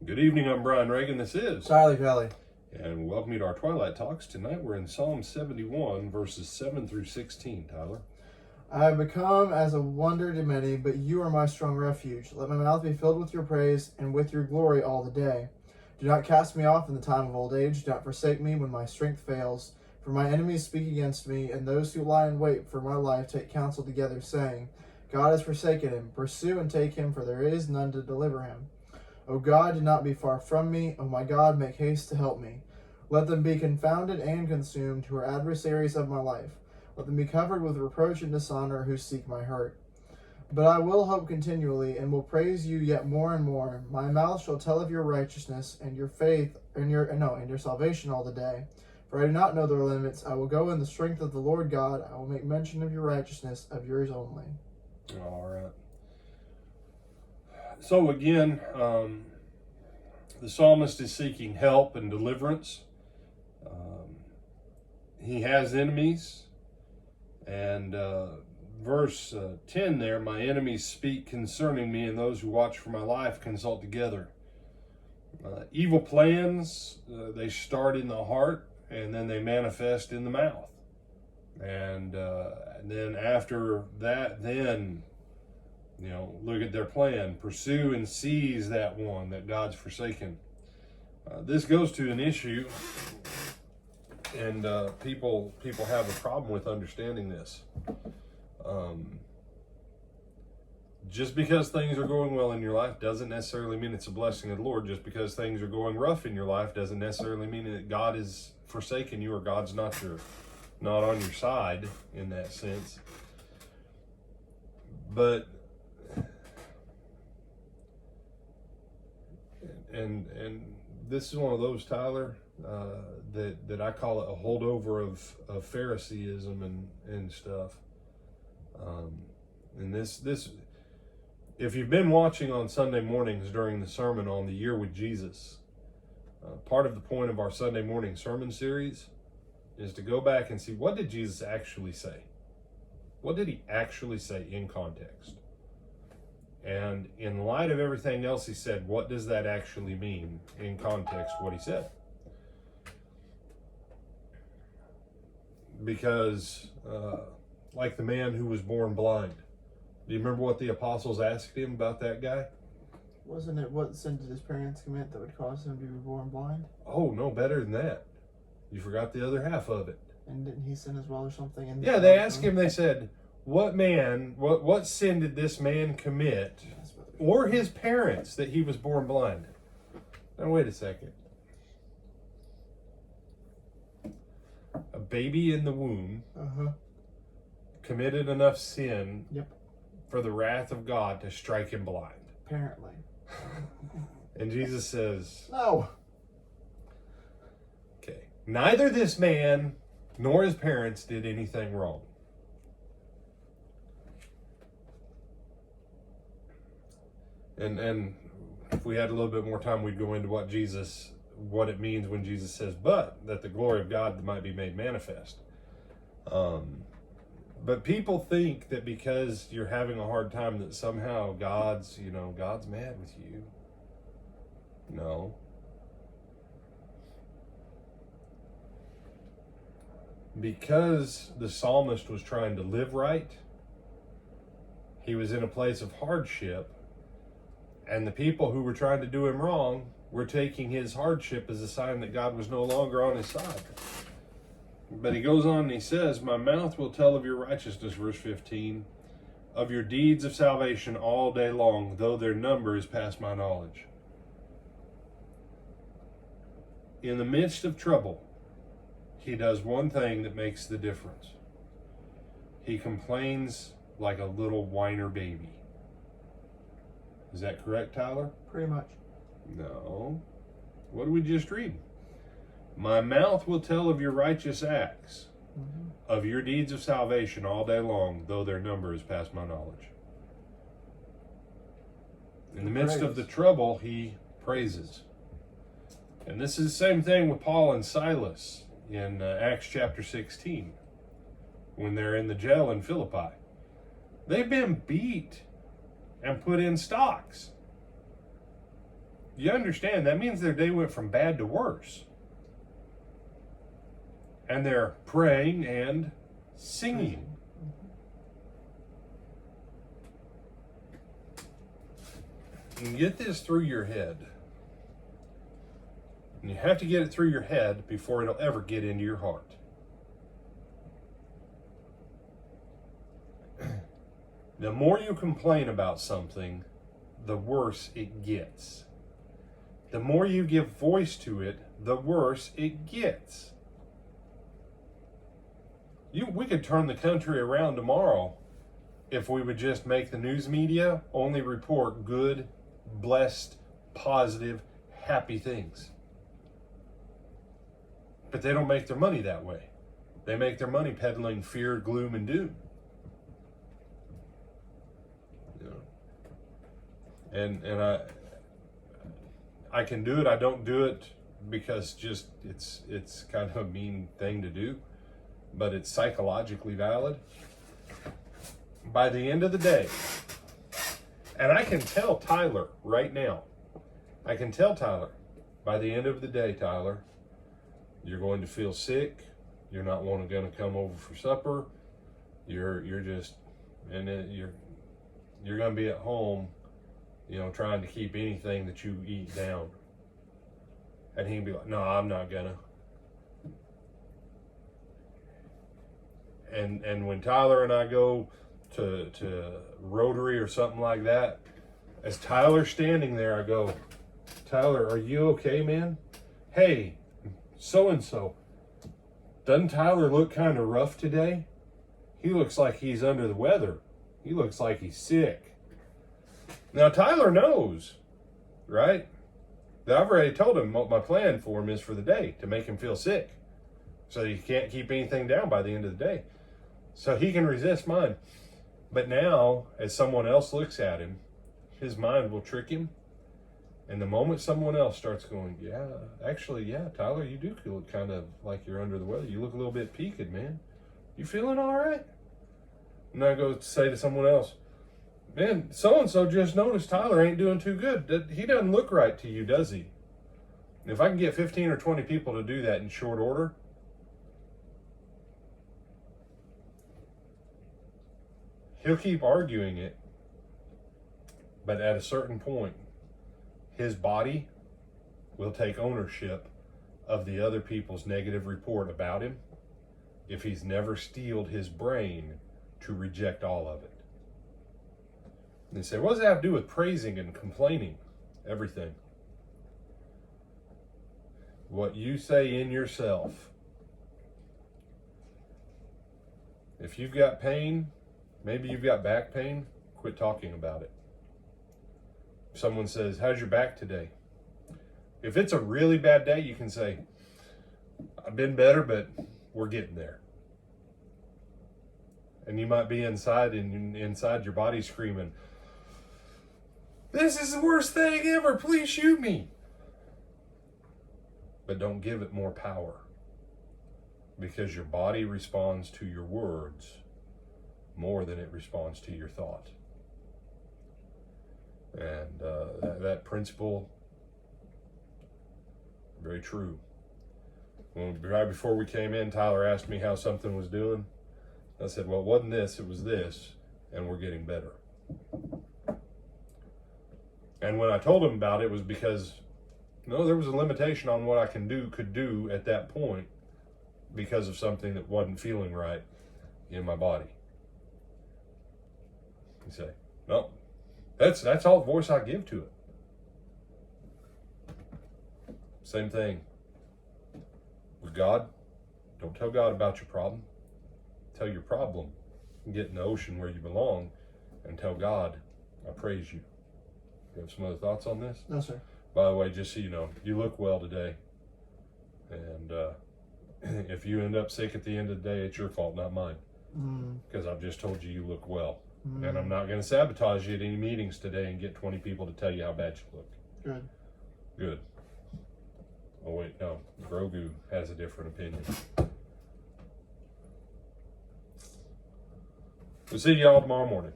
Good evening, I'm Brian Reagan. This is Tyler Kelly. And welcome to our Twilight Talks. Tonight we're in Psalm 71, verses 7 through 16, Tyler. I have become as a wonder to many, but you are my strong refuge. Let my mouth be filled with your praise and with your glory all the day. Do not cast me off in the time of old age. Do not forsake me when my strength fails. For my enemies speak against me, and those who lie in wait for my life take counsel together, saying, God has forsaken him. Pursue and take him, for there is none to deliver him. O God, do not be far from me. O my God, make haste to help me. Let them be confounded and consumed who are adversaries of my life. Let them be covered with reproach and dishonor who seek my hurt. But I will hope continually and will praise you yet more and more. My mouth shall tell of your righteousness and your faith and your salvation all the day. For I do not know their limits. I will go in the strength of the Lord God. I will make mention of your righteousness, of yours only. All right. So again, the psalmist is seeking help and deliverance. He has enemies. And verse 10 there, my enemies speak concerning me, and those who watch for my life consult together. Evil plans, they start in the heart, and then they manifest in the mouth. And then after that, then, look at their plan. Pursue and seize that one that God's forsaken. This goes to an issue, and people have a problem with understanding this. Just because things are going well in your life doesn't necessarily mean it's a blessing of the Lord. Just because things are going rough in your life doesn't necessarily mean that God is forsaken you or God's not on your side in that sense. But and this is one of those, Tyler, that I call it a holdover of Phariseeism and stuff. And this if you've been watching on Sunday mornings during the sermon on the Year with Jesus, part of the point of our Sunday morning sermon series is to go back and see, what did Jesus actually say? What did he actually say in context? And in light of everything else he said, what does that actually mean in context, what he said? Because, like the man who was born blind, do you remember what the apostles asked him about that guy? Wasn't it what sin did his parents commit that would cause him to be born blind? Oh, no, better than that. You forgot the other half of it. And didn't he sin as well or something? Yeah, they asked him, they said, what sin did this man commit, or his parents, that he was born blind? Now, wait a second. A baby in the womb committed enough sin for the wrath of God to strike him blind. Apparently. And Jesus says, no. Okay, neither this man nor his parents did anything wrong. And if we had a little bit more time, we'd go into what it means when Jesus says, but that the glory of God might be made manifest. But people think that because you're having a hard time that somehow God's mad with you. No. Because the psalmist was trying to live right, he was in a place of hardship, and the people who were trying to do him wrong were taking his hardship as a sign that God was no longer on his side. But he goes on and he says, my mouth will tell of your righteousness, verse 15, of your deeds of salvation all day long, though their number is past my knowledge. In the midst of trouble, he does one thing that makes the difference. He complains like a little whiner baby. Is that correct, Tyler? Pretty much. No. What did we just read? My mouth will tell of your righteous acts, of your deeds of salvation all day long, though their number is past my knowledge. In the midst of the trouble, he praises. And this is the same thing with Paul and Silas in Acts chapter 16, when they're in the jail in Philippi. They've been beat and put in stocks. you understand that means their day went from bad to worse. And they're praying and singing. You can get this through your head. And you have to get it through your head before it'll ever get into your heart. The more you complain about something, the worse it gets. The more you give voice to it, the worse it gets. We could turn the country around tomorrow if we would just make the news media only report good, blessed, positive, happy things. But they don't make their money that way. They make their money peddling fear, gloom, and doom. And I can do it. I don't do it because just it's kind of a mean thing to do, but it's psychologically valid. By the end of the day, and I can tell Tyler right now, by the end of the day, Tyler, you're going to feel sick. You're not going to come over for supper. You're just, and you're going to be at home, trying to keep anything that you eat down. And he'd be like, no, I'm not gonna. And when Tyler and I go to Rotary or something like that, as Tyler's standing there, I go, Tyler, are you okay, man? Hey, so-and-so, doesn't Tyler look kind of rough today? He looks like he's under the weather. He looks like he's sick. Now, Tyler knows, right? That I've already told him what my plan for him is for the day, to make him feel sick. So he can't keep anything down by the end of the day. So he can resist mine. But now, as someone else looks at him, his mind will trick him. And the moment someone else starts going, yeah, Tyler, you do feel kind of like you're under the weather. You look a little bit peaked, man. You feeling all right? And I go say to someone else, man, so-and-so just noticed Tyler ain't doing too good. He doesn't look right to you, does he? And if I can get 15 or 20 people to do that in short order, he'll keep arguing it. But at a certain point, his body will take ownership of the other people's negative report about him if he's never steeled his brain to reject all of it. And they say, what does that have to do with praising and complaining? Everything. What you say in yourself. If you've got pain, maybe you've got back pain, quit talking about it. If someone says, how's your back today? If it's a really bad day, you can say, I've been better, but we're getting there. And you might be inside your body screaming, this is the worst thing ever, please shoot me. But don't give it more power, because your body responds to your words more than it responds to your thought. And that principle, very true. Right before we came in, Tyler asked me how something was doing. I said, well, it wasn't this, it was this, and we're getting better. And when I told him about it, it was because, there was a limitation on what I could do at that point because of something that wasn't feeling right in my body. You say, no, that's all the voice I give to it. Same thing with God. Don't tell God about your problem. Tell your problem. Get in the ocean where you belong and tell God, I praise you. You have some other thoughts on this? No, sir. By the way, just so you know, you look well today. And if you end up sick at the end of the day, it's your fault, not mine. Because I've just told you look well. And I'm not going to sabotage you at any meetings today and get 20 people to tell you how bad you look. Good. Oh, wait, no. Grogu has a different opinion. We'll see y'all tomorrow morning.